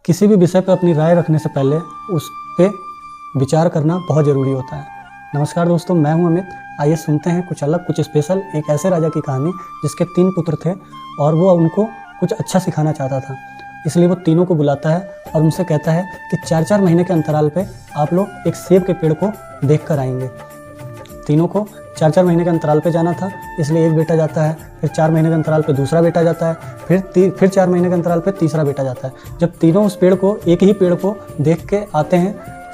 किसी भी विषय पर अपनी राय रखने से पहले उस पर विचार करना बहुत ज़रूरी होता है। नमस्कार दोस्तों, मैं हूं अमित। आइए सुनते हैं कुछ अलग, कुछ स्पेशल, एक ऐसे राजा की कहानी जिसके 3 पुत्र थे और वो उनको कुछ अच्छा सिखाना चाहता था। इसलिए वो तीनों को बुलाता है और उनसे कहता है कि 4-4 महीने के अंतराल पे आप लोग एक सेब के पेड़ को देख कर आएंगे। तीनों को 4-4 महीने के अंतराल पे जाना था, इसलिए एक बेटा जाता है, फिर 4 महीने के अंतराल पे दूसरा बेटा जाता है, फिर 4 महीने के अंतराल पे तीसरा बेटा जाता है। जब तीनों उस पेड़ को, एक ही पेड़ को देख के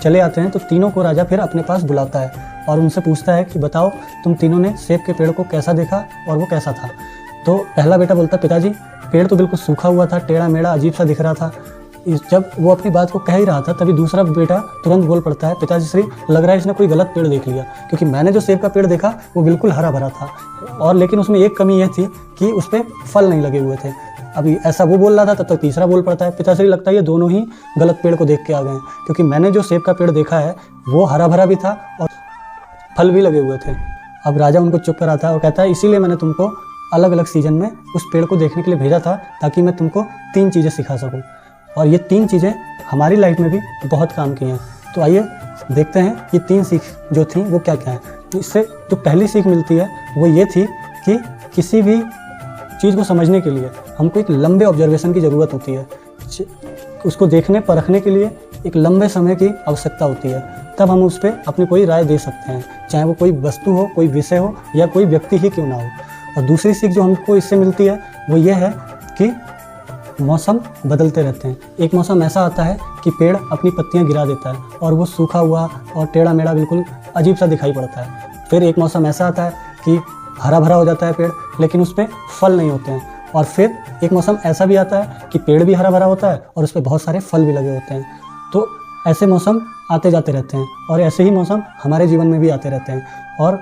चले आते हैं, तो तीनों को राजा फिर अपने पास बुलाता है और उनसे पूछता है कि बताओ तुम तीनों ने सेब के पेड़ को कैसा देखा और वो कैसा था। तो पहला बेटा बोलता है, पिताजी पेड़ तो बिल्कुल सूखा हुआ था, टेढ़ा मेढ़ा अजीब सा दिख रहा था। जब वो अपनी बात को कह ही रहा था तभी दूसरा बेटा तुरंत बोल पड़ता है, पिताजी श्री लग रहा है इसने कोई गलत पेड़ देख लिया, क्योंकि मैंने जो सेब का पेड़ देखा वो बिल्कुल हरा भरा था और लेकिन उसमें एक कमी यह थी कि उस पर फल नहीं लगे हुए थे। अभी ऐसा वो बोल रहा था, तब तक तीसरा बोल पड़ता है, पिताश्री लगता है ये दोनों ही गलत पेड़ को देख के आ गए हैं, क्योंकि मैंने जो सेब का पेड़ देखा है वो हरा भरा भी था और फल भी लगे हुए थे। अब राजा उनको चुप कराता है और कहता है इसीलिए मैंने तुमको अलग अलग सीजन में उस पेड़ को देखने के लिए भेजा था, ताकि मैं तुमको 3 चीज़ें सिखा सकूँ और ये 3 चीज़ें हमारी लाइफ में भी बहुत काम की हैं। तो आइए देखते हैं ये 3 सीख जो थी वो क्या क्या है। तो इससे जो पहली सीख मिलती है वो ये थी कि किसी भी चीज़ को समझने के लिए हमको एक लंबे ऑब्जर्वेशन की ज़रूरत होती है। उसको देखने परखने के लिए एक लंबे समय की आवश्यकता होती है, तब हम उस पर अपनी कोई राय दे सकते हैं, चाहे वो कोई वस्तु हो, कोई विषय हो या कोई व्यक्ति ही क्यों ना हो। और दूसरी सीख जो हमको इससे मिलती है वो ये है कि मौसम बदलते रहते हैं। एक मौसम ऐसा आता है कि पेड़ अपनी पत्तियां गिरा देता है और वो सूखा हुआ और टेढ़ा मेढ़ा बिल्कुल अजीब सा दिखाई पड़ता है। फिर एक मौसम ऐसा आता है कि हरा भरा हो जाता है पेड़, लेकिन उस पर फल नहीं होते हैं। और फिर एक मौसम ऐसा भी आता है कि पेड़ भी हरा भरा होता है और उस पर बहुत सारे फल भी लगे होते हैं। तो ऐसे मौसम आते जाते रहते हैं और ऐसे ही मौसम हमारे जीवन में भी आते रहते हैं। और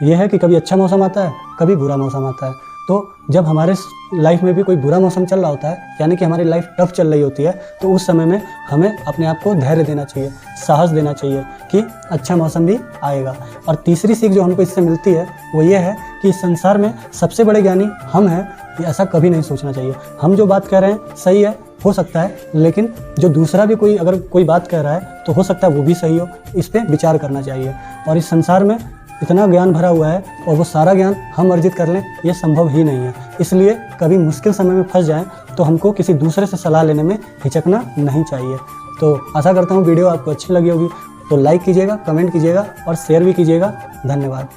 यह है कि कभी अच्छा मौसम आता है, कभी बुरा मौसम आता है। तो जब हमारे लाइफ में भी कोई बुरा मौसम चल रहा होता है, यानी कि हमारी लाइफ टफ चल रही होती है, तो उस समय में हमें अपने आप को धैर्य देना चाहिए, साहस देना चाहिए कि अच्छा मौसम भी आएगा। और तीसरी सीख जो हमको इससे मिलती है वो ये है कि इस संसार में सबसे बड़े ज्ञानी हम हैं, ये ऐसा कभी नहीं सोचना चाहिए। हम जो बात कह रहे हैं सही है, हो सकता है, लेकिन जो दूसरा भी अगर कोई बात कह रहा है तो हो सकता है वो भी सही हो। इस पर विचार करना चाहिए। और इस संसार में इतना ज्ञान भरा हुआ है और वो सारा ज्ञान हम अर्जित कर लें, ये संभव ही नहीं है। इसलिए कभी मुश्किल समय में फंस जाएं तो हमको किसी दूसरे से सलाह लेने में हिचकना नहीं चाहिए। तो आशा करता हूँ वीडियो आपको अच्छी लगी होगी, तो लाइक कीजिएगा, कमेंट कीजिएगा और शेयर भी कीजिएगा। धन्यवाद।